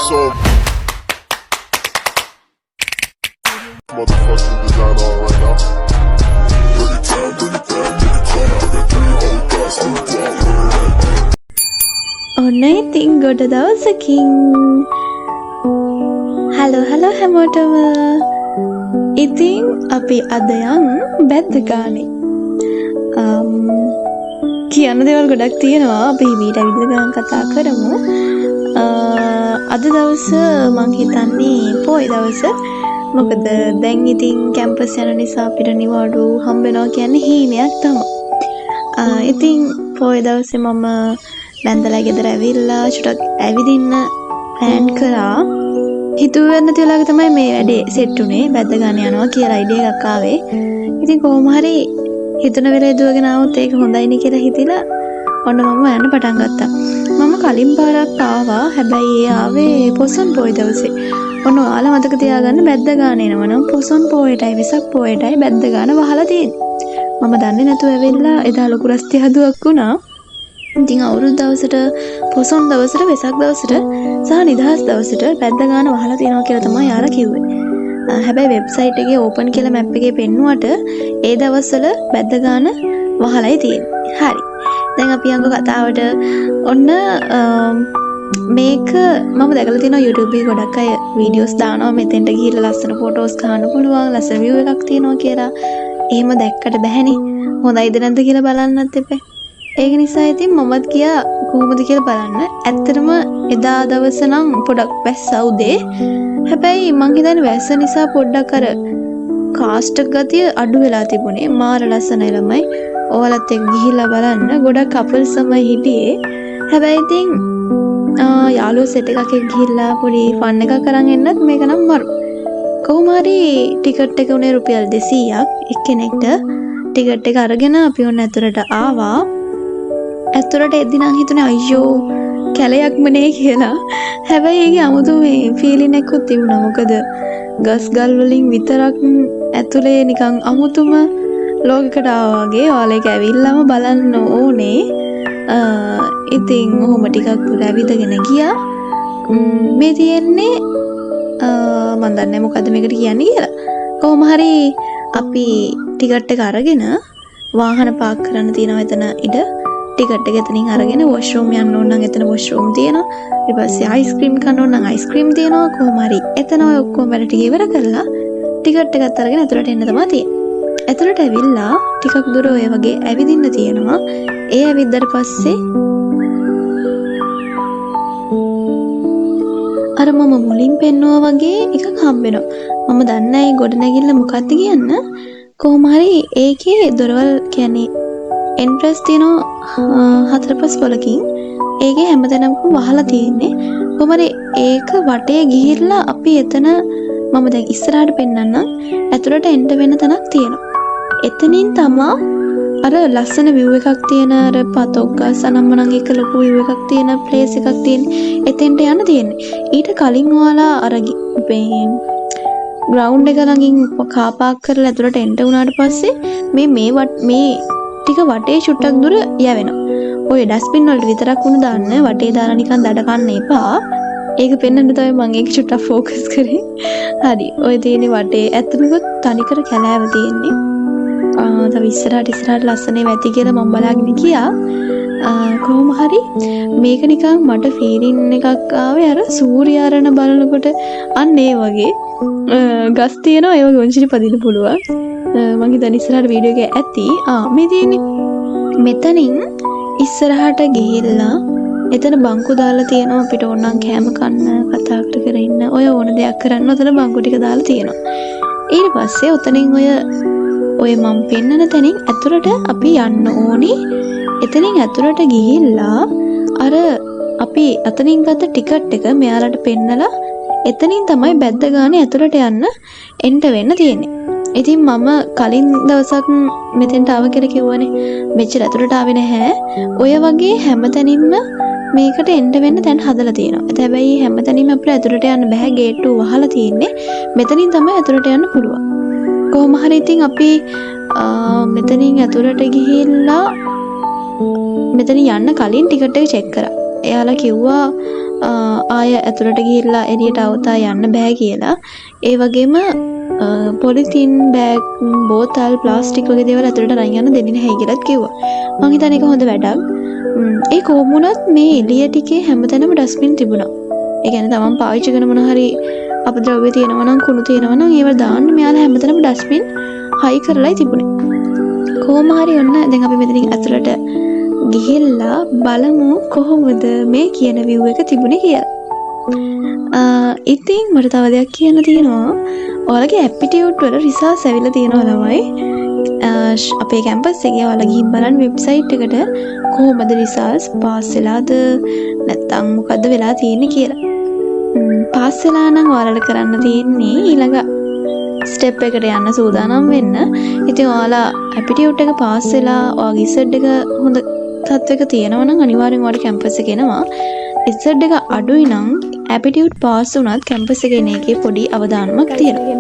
So motherfucking design on right now. Bring it down, bring it down, bring it down. I got 3 old guys to ඔන්න ඉතින් ගොඩ දවසකින් hello හැමෝටම. ඉතින් අපි අද යන් බැද්ද ගානේ. කියන්න දේවල් ගොඩක් තියෙනවා. අපි ඊට විදිහට ගණන් කතා කරමු. අද දවස මං හිතන්නේ පොයි දවස. මොකද දැන් ඉතින් කැම්පස් යන නිසා අපිට නිවාඩු හම්බ වෙනවා කියන්නේ හීනයක් තමයි. ඉතින් පොයි දවසේ මම බැන්දලා ගෙදර ඇවිල්ලා චුට්ටක් ඇවිදින්න ප්ලෑන් කරා. හිතුවේ නැති වෙලාවක තමයි මේ වැඩේ සෙට් උනේ. බැද්ද ගන්න යනවා කියලා අයිඩියා එකක් ආවේ. ඉතින් කොහොම හරි හිතන වෙලේ දුවගෙන ආවොත් ඒක හොඳයිනේ කියලා හිතිලා ඔන්න මම යන්න පටන් ගත්තා. මම කලින් පාරක් ආවා. හැබැයි ඒ ආවේ පොසොන් පොයි දවසේ. ඔන්න ඔයාලා මතක තියාගන්න බැද්ද ගන්න එනවා නම් පොසොන් පොයටයි වෙසක් පොයටයි බැද්ද ගන්න වහලා තියෙන්නේ. මම දන්නේ නැතුව ඇවිල්ලා එදා ලොකු රස්ති හදුවක් වුණා. ඉතින් අවුරුදු දවසට පොසොන් දවසට වෙසක් දවසට සහ නිදහස් දවසට බැද්ද ගන්න වහලා තියෙනවා කියලා තමයි යාලා කිව්වේ. හැබැයි වෙබ්සයිට් එකේ ඕපන් කියලා මැප් එකේ පෙන්නුවට ඒ දවස්වල බැද්ද ගන්න වහලායි තියෙන්නේ. හරි. දැන් අපි යංග කතාවට. ඔන්න මේක මම දැකලා තියෙනවා YouTube එකේ ගොඩක් අය වීඩියෝස් දානවා මෙතෙන්ට ගිහිල්ලා ලස්සන ෆොටෝස් ගන්න පුළුවන්, ලස්සන view එකක් තියෙනවා කියලා. එහෙම දැක්කට බැහැනේ. හොඳයිද නැද්ද කියලා බලන්නත් එපා. ඒක නිසා ඉතින් මමත් ගියා කොහොමද කියලා බලන්න. ඇත්තටම එදා දවස නම් පොඩක් වැස්සා උදේ. හැබැයි මං හිතන්නේ වැස්ස නිසා පොඩ්ඩක් අර කාස්ට් ගතිය අඩු වෙලා තිබුණේ. මාර ලස්සනයි ළමයි. ඔයාලත් එක්ක ගිහිල්ලා බලන්න. ගොඩක් කපල්ස් තමයි හිටියේ. හැබැයි ඉතින් යාළුවෝ සෙට් එකක් එක්ක ගිහිල්ලා පොඩි ෆන් එකක් කරන් එන්නත් මේක නම් මරු. කොහොම හරි ටිකට් එක උනේ රුපියල් 200ක් එක්කෙනෙක්ට. ටිකට් එක අරගෙන අපි ඔන්න ඇතුළට ආවා. ඇතුළට එද්දි නම් හිතුනේ අයියෝ කැලයක්ම නේ කියලා. හැබැයි ඒකේ 아무තු මේ ෆීලින් එකකුත් තිබුණා. මොකද ගස් ගල් වලින් විතරක් ඇතුලේ නිකන් 아무තුම ලෝකයකට ආවා වගේ. ඔයාලා ඒක ඇවිල්ලාම බලන්න ඕනේ. ඉතින් ඔහොම ටිකක් දුර ඇවිදගෙන ගියා. මේ තියෙන්නේ මම දන්නේ මොකද්ද මේකට කියන්නේ කියලා. කොහොම හරි අපි ටිකට් එක අරගෙන වාහන පාක් කරන්න තියෙනවා එතන ඉඩ. ටිකට් එක එතනින් අරගෙන වොෂ්රූම් යන්න ඕන නම් එතන වොෂ්රූම් තියෙනවා. ඊට පස්සේ අයිස්ක්‍රීම් කන්න ඕන නම් අයිස්ක්‍රීම් තියෙනවා. කොහොම හරි එතන ඔය ඔක්කොම වැඩ ටික ඉවර කරලා ටිකට් එකත් අරගෙන ඇතුළට එන්න තමයි තියෙන්නේ. ඇතුළට ඇවිල්ලා ටිකක් දුර ඔය වගේ ඇවිදින්න තියෙනවා. ඒ ඇවිද්දාට පස්සේ අර මම මුලින් පෙන්නුවා වගේ එකක් හම්බ වෙනවා. මම දන්නේ නැහැ ගොඩනැගිල්ල මොකක්ද කියන්න. කොහොම හරි ඒකේ දොරවල් කියන්නේ එන්ට්‍රස් තියෙනවා 4-5 වලකින්. ඒකේ හැමතැනම වහලා තියෙන්නේ. කොහොම හරි ඒක වටේ ගිහිල්ලා අපි එතන මම දැන් ඉස්සරහට පෙන්නන්නම්. ඇතුළට එන්න වෙන තැනක් තියෙනවා. එතනින් තමා අර ලස්සන view එකක් තියෙන අර පතොක් ගස් අනම්මනම් එක ලොකු view එකක් තියෙන place එකක් තියෙන. එතෙන්ට යන්න තියෙන්නේ. ඊට කලින් ඔයාලා අර ground එක ළඟින් කාර් පාක් කරලා ඇතුළට එන්න උනාට පස්සේ මේ ටික වටේ චුට්ටක් දුර යවෙනවා. ඔය ඩස්බින් වලට විතරක් උණු දාන්න වටේ දාලා නිකන් දඩ කන්න එපා. ඒක පෙන්වන්න තමයි මම ඒක චුට්ටක් ફોකස් කරේ. හරි. ඔය තියෙන්නේ වටේ ඇත්තටම තනිකර කැලෑව තියෙන්නේ. තව ඉස්සරහට ලස්සනේ වැති කියලා මම බලාගෙන ගියා. කොහොම හරි මේක නිකන් මට ෆීලින් එකක් ආවේ අර සූර්යාරණ බලනකොට අන්න ඒ වගේ ගස් තියෙනවා. ඒ වගේ උන්චිලි පදින්න පුළුවන්. මම හිතන්නේ ඉස්සරහට වීඩියෝ එක ඇති. මේ තියෙන්නේ මෙතනින් ඉස්සරහට ගිහිල්ලා එතන බංකු දාලා තියෙනවා. අපිට ඕන නම් කෑම කන්න කතා කර ඉන්න ඔය ඕන දෙයක් කරන්න ඔතන බංකු ටික දාලා තියෙනවා. ඊට පස්සේ ඔතනින් ඔය මම පෙන්නන තැනින් ඇතුළට අපි යන්න ඕනේ. එතනින් ඇතුළට ගිහිල්ලා අර අපි අතනින් ගත්ත ටිකට් එක මෙයාලට පෙන්නලා එතනින් තමයි බැද්ද ගානේ ඇතුළට යන්න එන්ට වෙන්න තියෙන්නේ. ඉතින් මම කලින් දවසක් මෙතෙන්ට ආව කියලා කිව්වනේ. මෙච්චර ඇතුළට ආවේ නැහැ. ඔය වගේ හැමතැනින්ම මේකට එන්ට වෙන්න තැන් හදලා තියෙනවා. හැබැයි හැමතැනින්ම අපිට ඇතුළට යන්න බෑ. ගේට්ටුව වහලා තියෙන්නේ. මෙතනින් තමයි ඇතුළට යන්න පුළුවන්. කොහොම හරි ඉතින් අපි මෙතනින් ඇතුළට ගිහිල්ලා මෙතන යන්න කලින් ටිකට් එක චෙක් කරා. එයාලා කිව්වා ආය ඇතුළට ගිහිල්ලා එළියට අවතා යන්න බෑ කියලා. ඒ වගේම පොලිතින් බෑග් බෝතල් ප්ලාස්ටික් වගේ දේවල් ඇතුළට අරන් යන්න දෙන්නේ නැහැ කියලාත් කිව්වා. මං හිතන්නේ ඒක හොඳ වැඩක්. ඒ කොහොම වුණත් මේ එළිය ටිකේ හැමතැනම ඩස්බින් තිබුණා. ඒ කියන්නේ තමන් පාවිච්චි කරන මොන හරි අපද්‍රව්‍ය තියෙනවා නම් කුණු තියෙනවා නම් ඒව දාන්න මෙයාලා හැමතැනම ඩස්බින් හයි කරලායි තිබුණේ. කොහොම හරි ඔන්න දැන් අපි මෙතනින් ඇතුළට ගිහිල්ලා බලමු කොහොමද මේ කියන view එක තිබුණේ කියලා. ඉතින් මට තව දෙයක් කියන්න තියෙනවා. ඔයාලගේ ඇප්ටිටියුඩ් වල රිසර්ච් ඇවිල්ලා තියෙනවා ළමයි. අපේ කැම්පස් එකේ ඔයාලා ගිහින් බලන්න වෙබ්සයිට් එකට කොහොමද රිසර්ච් පාස් වෙලාද නැත්නම් මොකද්ද වෙලා තියෙන්නේ කියලා. පාස් වෙලා නම් ඔයාලට කරන්න තියෙන්නේ ඊළඟ ස්ටෙප් එකට යන්න සූදානම් වෙන්න. ඉතින් ඔයාලා ඇප්ටිටියුඩ් එක පාස් වෙලා ඔයාගේ ඉසඩ් එක හොඳ තත්ත්වයක තියෙනවා නම් අනිවාර්යෙන් ඔයාලට කැම්පස් එකේ එනවා. ඉසඩ් එක අඩුයි නම් ඇප්ටිටියුඩ් පාස් වුණත් කැම්පස් එකේ එන එකේ පොඩි අවදානමක් තියෙනවා.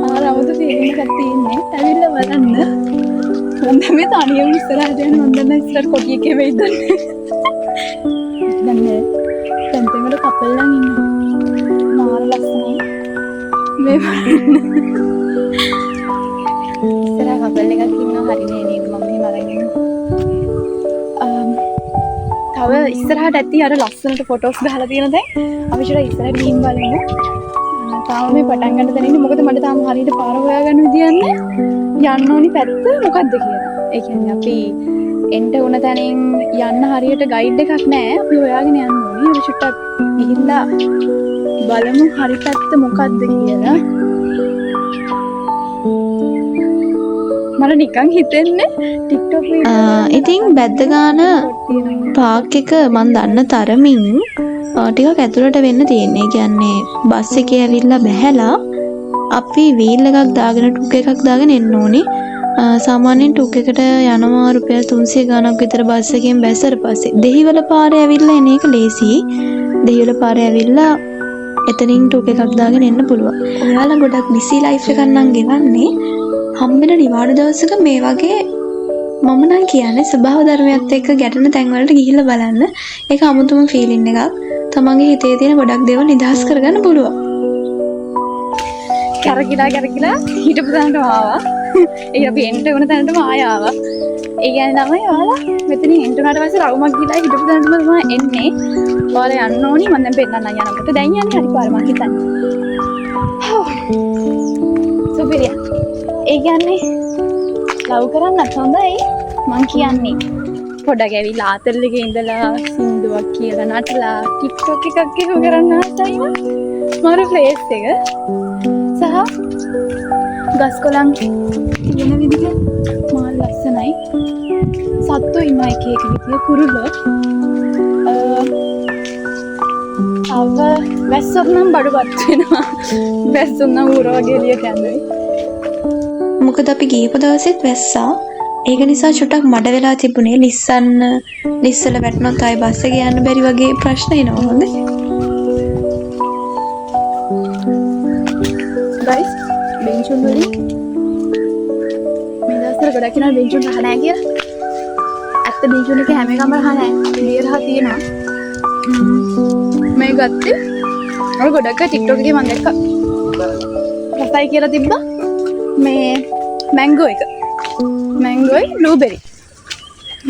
ආරවුද ෆීලිං එකක් තියෙන්නේ. ඇවිල්ලා බලන්න. මම මේ තනියම ඉස්සරහට යන මම දැන් ඉස්සර කොටියක වෙයිද දන්නේ. දැන් තෙන්තෙමර කපල් නම් ඉන්නවා. මාර ලස්සනයි. මේ ඉස්සර කපල් එකක් ඉන්නවා හරිනේ නේද මම මෙහෙම අරගෙන ඉන්නවා. තව ඉස්සරහට ඇති අර ලස්සනට ෆොටෝස් ගහලා තියෙන දැන් අපි චුට්ටක් ඉස්සරහට ගිහින් බලමු. තාම මේ පටන් ගන්න තැන ඉන්නේ මොකද මට තාම හරියට පාර හොයාගන්න විදියක් නැහැ. යන්න ඕනි පැත්ත මොකද්ද කියලා. ඒ කියන්නේ අපි එන්ට උන තැනින් යන්න හරියට ගයිඩ් එකක් නැහැ. අපි හොයාගෙන යන්න ඕනි. අපි චුට්ටක් ගිහිල්ලා බලමු හරි පැත්ත මොකද්ද කියලා. මට නිකන් හිතෙන්නේ TikTok වීඩියෝ ඉතින් බැද්ද ගාන පාක් එක මන් දන්න තරමින් ටිකක් ඇතුළට වෙන්න තියෙන්නේ. කියන්නේ බස් එකේ ඇවිල්ලා බැහැලා අපි වීල් එකක් දාගෙන ටුක් එකක් දාගෙන එන්න ඕනේ. සාමාන්‍යයෙන් ටුක් එකට යනවා රුපියල් 300 ගණක් විතර බස් එකෙන් බැස්සට පස්සේ දෙහිවල පාරේ ඇවිල්ලා එන එක ලේසි. දෙහිවල පාරේ ඇවිල්ලා එතනින් ටුක් එකක් දාගෙන එන්න පුළුවන්. ඔයාලා ගොඩක් බිසි ලයිෆ් එකක් නම් ගෙවන්නේ. හම්බෙන නිවාඩු දවසක මේ වගේ මම නම් කියන්නේ ස්වභාව ධර්මයත් එක්ක ගැටෙන තැන් වලට ගිහිල්ලා බලන්න. ඒක අමුතුම ෆීලින් එකක්. තමන්ගේ හිතේ තියෙන ගොඩක් දේවල් නිදහස් කරගන්න පුළුවන්. කරකිලා හිටපු තැනටම ආවා. ඒ අපි එන්ට වුණ තැනටම ආය ආවා. ඒ කියන්නේ තමයි ඔයාලා මෙතනින් එන්ට උනාට පස්සේ රවුමක් ගිහලා හිටපු තැනටම තමයි එන්නේ. ඔයාලා යන්න ඕනි මම දැන් පෙන්නන්න යනකොට. දැන් යන්නේ හරි පාර මම හිතන්නේ. සුපිරිය. ඒ කියන්නේ ලව් කරන්නත් හොඳයි මං කියන්නේ. පොඩක් ඇවිල්ලා ආතල් එකේ ඉඳලා සින්දුවක් කියලා නටලා TikTok එකක් එක කරන්න ආසයි මම ප්ලේස් එක. සහ ගස් කොළන් තියෙන විදිහ මාල් ලස්සනයි. සත්තු ඉන්නවා එක එක විදිය කුරුල්ලෝ. අව වැස්සොත් නම් බඩපත් වෙනවා. වැස්සොත් නම් ඌර වගේ එළියට යන්නේ. මොකද අපි ගියපු දවසෙත් වැස්සා. ඒක නිසා චුට්ටක් මඩ වෙලා තිබුණේ. ලිස්සල වැටුණොත් ආයි බස් එකේ යන්න බැරි වගේ ප්‍රශ්න එනවා. හොඳයි. ගයිස් බෙන්චුන් වලින් මේ දවස්වල ගොඩක් කෙනා බෙන්චුන් රහ නැහැ කියලා. ඇත්ත බෙන්චුන් එක හැම එකම රහ නැහැ. මේ රහ තියෙනවා. මේ ගත්තේ ඔය ගොඩක් TikTok එකේ මම දැක්කා. රසයි කියලා තිබ්බා. මේ මැංගෝ එක. මැංගෝයි බ්ලූබෙරි.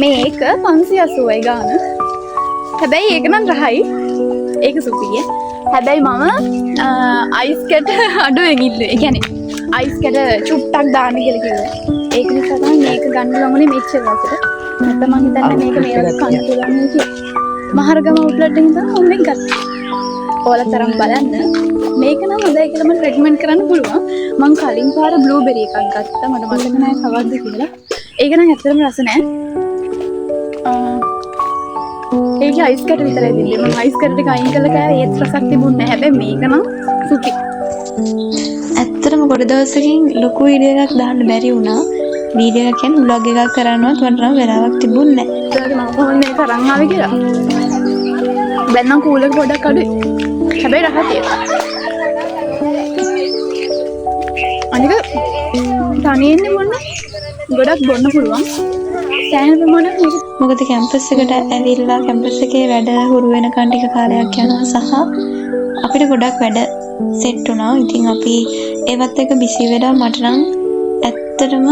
මේක 580යි ගාන. හැබැයි ඒක නම් රහයි. ඒක සුපිරිය. හැබැයි මම අයිස් කැට අඩුවෙන් ඉල්ලුවේ. ඒ කියන්නේ අයිස් කැට චුට්ටක් දාන්න කියලා කිව්වා. ඒක නිසා තමයි මේක ගන්න ලඟුනේ මෙච්චර රසට. නැත්නම් මම හිතන්නේ මේක මේ වගේ කන්න පුළුවන් නේ කියලා. මහරගම අවුට්ලට් එකෙන් තමයි මම මේක ගත්තා. ඔයාලා තරම් බලන්න. මේක නම් හොඳයි කියලා මම රෙකමන්ඩ් කරන්න පුළුවන්. මම කලින් පාර බ්ලූබෙරි එකක් ගත්තා. මට මතක නැහැ කවද්ද කියලා. ඒක නම් ඇත්තටම රස නැහැ. ඒක අයිස් කැට විතරයි දෙන්නේ. මම අයිස් කැට ටික අයින් කළා කෑවේ ඒත් රසක් තිබුණේ නැහැ. හැබැයි මේක නම් සුපි. ඇත්තටම ගොඩ දවසකින් ලොකු වීඩියෝ එකක් දාන්න බැරි වුණා. වීඩියෝ එකක් කියන්නේ vlog එකක් කරනවත් මට නම් වෙලාවක් තිබුණේ නැහැ. ඒකට මම කොහොමද මේක අරන් ආවේ කියලා. දැන් නම් කූල් එක පොඩ්ඩක් අඩුයි. හැබැයි රහ තියෙනවා. අනික තනියෙන් මොන්න ගොඩක් බොන්න පුළුවන්. සෑහෙන ප්‍රමාණයක් මේක මොකද කැම්පස් එකට ඇවිල්ලා කැම්පස් එකේ වැඩ හුරු වෙනකන් ටික කාලයක් යනවා සහ අපිට ගොඩක් වැඩ සෙට් වුණා. ඉතින් අපි ඒවත් එක බිසි වෙලා මට නම් ඇත්තටම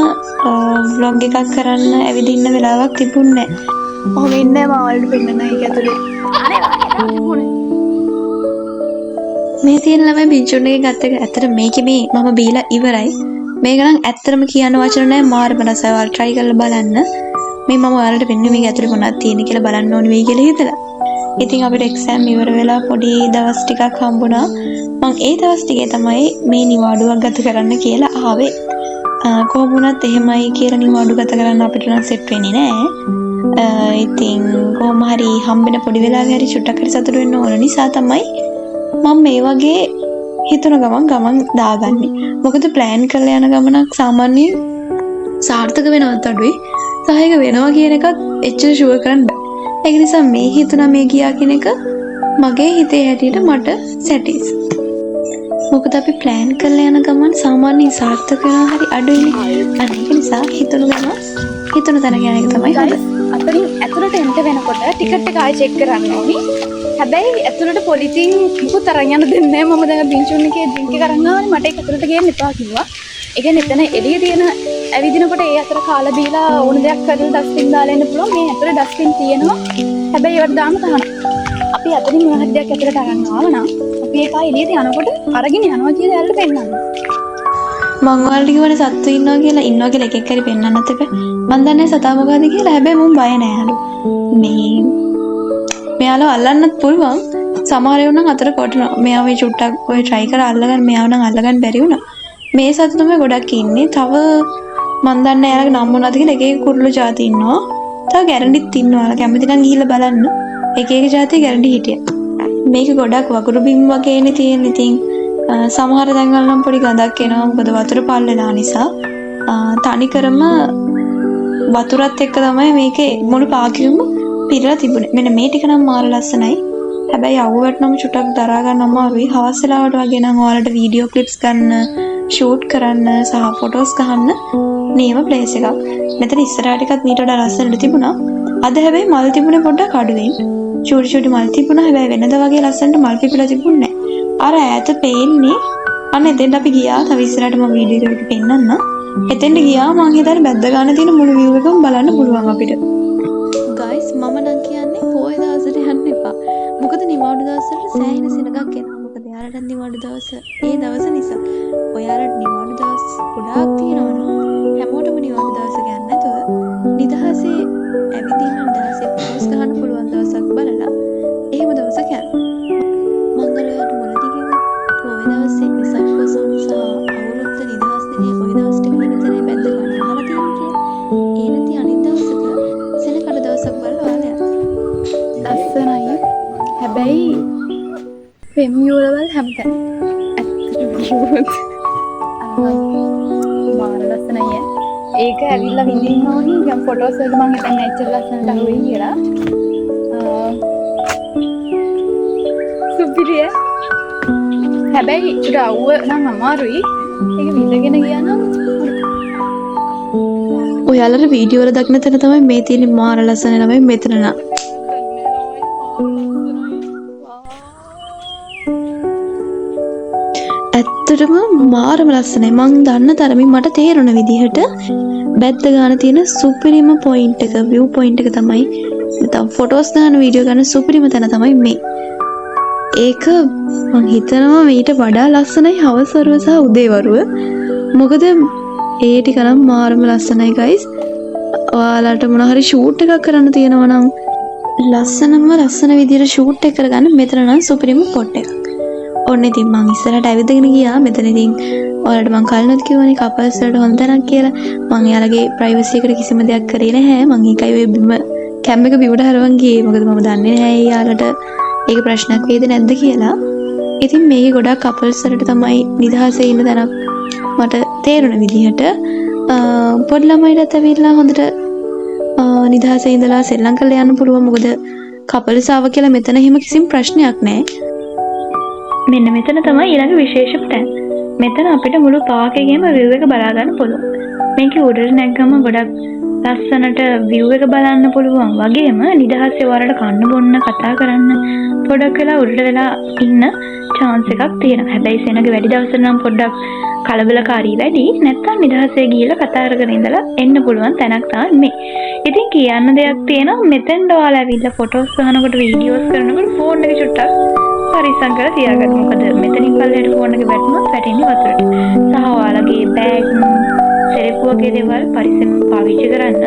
vlog එකක් කරන්න ඇවිදින්න වෙලාවක් තිබුණේ නැහැ. ඔහොම ඉන්නේ මම ඔයාලට පෙන්නන එක ඇතුලේ. මේ තියෙන ළමයි බින්චුන් එකේ ගත්ත එක ඇත්තට මේකේ මේ මම බීලා ඉවරයි. මේක නම් ඇත්තටම කියන්න වචන නැහැ මාර්ම රසයි. ඔයාලා try කරලා බලන්න. මේ මම ඔයාලට පෙන්නුවේ මේක ඇතුලේ මොනවද තියෙන්නේ කියලා බලන්න ඕනේ වෙයි කියලා හිතලා. ඉතින් අපිට එක්සෑම් ඉවර වෙලා පොඩි දවස් ටිකක් හම්බුණා. මම ඒ දවස් ටිකේ තමයි මේ නිවාඩුවක් ගත කරන්න කියලා ආවේ. කොහොම වුණත් එහෙමයි කියලා නිවාඩු ගත කරන්න අපිට නම් සෙට් වෙන්නේ නැහැ. ඉතින් කොහොම හරි හම්බෙන පොඩි වෙලාවේ හරි චුට්ටක් හරි සතුටු වෙන්න ඕන නිසා තමයි මම මේ වගේ හිතන ගමන් දාගන්නේ. මොකද ප්ලෑන් කරලා යන ගමනක් සාමාන්‍යයෙන් සාර්ථක වෙනවත් අඩුයි. සහයක වෙනවා කියන එකත් එච්චර ෂුවර් කරන්න බෑ. ඒක නිසා මේ හිතුණා මේ ගියා කියන එක මගේ හිතේ හැටියට මට සැටිස්. මොකද අපි ප්ලෑන් කරලා යන ගමන් සාමාන්‍යයෙන් සාර්ථක වෙනවා හරි අඩුයිනේ. අන්න ඒක නිසා හිතුණු ගමන් හිතුණු තැන යන එක තමයි හොඳ. අතරින් ඇතුළට එන්න වෙනකොට ටිකට් එක ආයෙ චෙක් කරන්න ඕනි. හැබැයි ඇතුළට පොලිතින් මුකුත් අරන් යන්න දෙන්නේ නැහැ. මම දැන් බින්චුන් එකේ ඩ්‍රින්ක් එක අරන් ආවනේ. මට ඒක ඇතුළට ගේන්න එපා කිව්වා. ඒ කියන්නේ එතන එළිය තියෙන ඇවිදිනකොට ඒ අතර කාලා බීලා ඕන දෙයක් කරලා ඩස්ට්බින් දාලා එන්න පුළුවන්. මේ ඇතුළේ ඩස්ට්බින් තියෙනවා. හැබැයි ඒවට දාන්න තහනම්. අපි අතරින් මොන හරි දෙයක් ඇතුළට අරන් ආවනම් අපි ඒක එළියට යනකොට අරගෙන යනවා කියලා එයාලට පෙන්නන්න. මං ඔයාලට කිව්වනේ සත්තු ඉන්නවා කියලා එක එක හරි පෙන්නන්නත් එපා. මං දන්නේ සතා මොකද්ද කියලා. හැබැයි මම බය නෑ අලු. මෙයාලව අල්ලන්නත් පුළුවන්. සමහර ඒවා නම් අතර කොටනවා. මෙයාව මේ චුට්ටක් ඔය try කරලා අල්ලගන්න මෙයාව නම් අල්ලගන්න බැරි වුණා. මේ සතු තමයි ගොඩක් ඉන්නේ. තව මන් දන්නේ එයාලගේ නම් මොනවද කියලා එක එක කුරුළු ಜಾති ඉන්නවා. තව ගැරන්ඩිත් ඉන්නවා. කැමති නම් ගිහිල්ලා බලන්න. එක එක ಜಾති ගැරන්ඩි හිටියා. මේක ගොඩක් වගුරු බිම් වගේනේ තියෙන්නේ. ඉතින් සමහර තැන්වල නම් පොඩි ගඳක් එනවා. මොකද වතුර පල් වෙනා නිසා. තනිකරම වතුරත් එක්ක තමයි මේකේ මුළු පාකියුම පිරලා තිබුණේ. මෙන්න මේ ටික නම් මාර ලස්සනයි. හැබැයි අවුවට නම් චුට්ටක් දරා ගන්න අමාරුයි. හවස් වෙලාවට වගේ නම් ඔයාලට වීඩියෝ ක්ලිප්ස් ගන්න, ෂූට් කරන්න සහ ෆොටෝස් ගන්න නේම ප්ලේස් එකක්. මෙතන ඉස්සරහට ටිකක් මීට වඩා ලස්සනට තිබුණා. අද හැබැයි මල් තිබුණේ පොඩ්ඩක් අඩුවෙන්. චූටි මල් තිබුණා. හැබැයි වෙනද වගේ ලස්සනට මල් පිපිලා තිබුණේ නැහැ. අර ඈත පේන්නේ අන්න එතෙන්ට අපි ගියා. තව ඉස්සරහට මම වීඩියෝ එකක පෙන්නන්න. එතෙන්ට ගියා මං හිතන්නේ බැද්ද ගන්න තියෙන මුළු view එකම බලන්න පුළුවන් අපිට. guys මම නම් කියන්නේ පොය දවසට යන්න එපා. මොකද නිවාඩු දවසට සෑහෙන සෙනගක් එනවා. මොකද යාලට නිවාඩු දවස ඒ දවස නිසා. ඔයාලට නිවාඩු දවස් ගොඩාක් තියෙනවා නම් හැමෝටම නිවාඩු දවස ගන්න නැතුව නිදහසේ ඇවිදින්න නිදහසේ පොස් ගන්න පුළුවන් දවසක් බලලා එහෙම දවසක් යන්න. මම ඔයාලට මුලදී කිව්වා පොය දවසේ විසක් පොසොන් සහ අවුරුද්ද නිදහස් දිනේ පොය දවසට වෙන විතරයි බැද්ද ගන්න අහලා තියෙන්නේ කියලා. ඒ නැති අනිත් දවසක සෙනගට දවසක් බලලා ඔයාලා යන්න. ලස්සනයි. හැබැයි පෙම්යුවලවල් හැමතැන මාර ලස්සනයි. ඒක ඇවිල්ලා විඳින්න ඕනි. දැන් ෆොටෝස් වලට මම හිතන්නේ ඇච්චර ලස්සනට අහුවෙයි කියලා. සුපිරිය. හැබැයි චුට අවුව නම් අමාරුයි. ඒක විඳගෙන ගියා නම් ඔයාලට වීඩියෝ වල දක්න තැන තමයි මේ තියෙන මාර ලස්සන ළමයි මෙතන නා. ඇත්තටම මාරම ලස්සනයි. මං දන්න තරමින් මට තේරුණ විදිහට බැද්ද ගන්න තියෙන සුපිරිම පොයින්ට් එක view point එක තමයි නැත්නම් ෆොටෝස් ගන්න වීඩියෝ ගන්න සුපිරිම තැන තමයි මේ. ඒක මං හිතනවා මීට වඩා ලස්සනයි හවසරුව සහ උදේවරුව. මොකද ඒ ටික නම් මාරම ලස්සනයි guys. ඔයාලට මොන හරි ෂූට් එකක් කරන්න තියෙනවා නම් ලස්සන විදිහට ෂූට් එක කරගන්න මෙතන නම් සුපිරිම ස්පොට් එකක්. ඔන්න ඉතින් මං ඉස්සරහට ඇවිදගෙන ගියා. මෙතන ඉතින් ඔයාලට මං කලිනුත් කිව්වනේ කපල්ස් වලට හොඳ තැනක් කියලා. මං එයාලගේ ප්‍රයිවසි එකට කිසිම දෙයක් කරේ නැහැ. මං ඒකයි ඔය බිම කැම් එක බිමට හරවන් ගියේ. මොකද මම දන්නේ නැහැ එයාලට ඒක ප්‍රශ්නයක් වේද නැද්ද කියලා. ඉතින් මේකේ ගොඩක් කපල්ස් වලට තමයි නිදහසේ ඉන්න තැනක් මට තේරුණ විදිහට. පොඩි ළමයිටත් ඇවිල්ලා හොඳට නිදහසේ ඉඳලා සෙල්ලම් කරලා යන්න පුළුවන්. මොකද කපල්ස් ආව කියලා මෙතන හිම කිසිම ප්‍රශ්නයක් නැහැ. මෙන්න මෙතන තමයි ඊළඟ විශේෂ තැන. මෙතන අපිට මුළු පාක් එකේම view එක බලා ගන්න පුළුවන්. මේකේ උඩට නැග්ගම ගොඩක් ලස්සනට view එක බලන්න පුළුවන් වගේම නිදහසේ ඔයාලට කන්න බොන්න කතා කරන්න පොඩක් වෙලා උඩට වෙලා ඉන්න chance එකක් තියෙනවා. හැබැයි සෙනග වැඩි දවසක් නම් පොඩ්ඩක් කලබලකාරී වැඩි. නැත්තම් නිදහසේ ගිහලා කතා කරගෙන ඉඳලා එන්න පුළුවන් තැනක් තමයි මේ. ඉතින් කියන්න දෙයක් තියෙනවා මෙතෙන්ට ඔයාලා ඇවිල්ලා ෆොටෝස් ගන්නකොට වීඩියෝස් කරනකොට ෆෝන් එක චුට්ටක් පරිස්සම් කරලා තියාගන්න. මොකද මෙතනින් පල්ලෙහාට ෆෝන් එක වැටුනොත් වැටෙන්නේ වතුරට. සහ ඔයාලගේ බෑග් සෙරෙප්පු වගේ දේවල් පරිස්සම් පාවිච්චි කරන්න.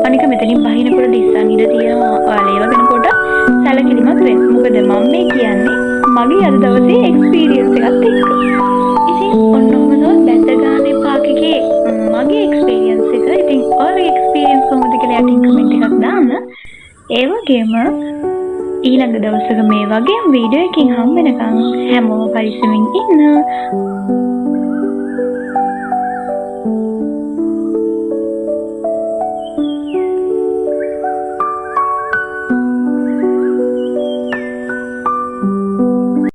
අනික මෙතනින් බහිනකොට දිස්සන් ඉඳ තියෙනවා. ඔයාලා ඒව ගැන පොඩ්ඩක් සැලකිලිමත් වෙන්න. මොකද මම මේ කියන්නේ මගේ අද දවසේ එක්ස්පීරියන්ස් එකත් එක්ක. ඉතින් ඔන්න ඔහම තමයි බැද්දගානේ පාක් එකේ මගේ එක්ස්පීරියන්ස් එක. ඉතින් ඔයාලගේ එක්ස්පීරියන්ස් කොහොමද කියලා යටින් කමෙන්ට් එකක් දාන්න. ඒ වගේම ඊළඟ දවසක මේ වගේම වීඩියෝ එකකින් හම් වෙනකන් හැමෝම පරිස්සමින් ඉන්න.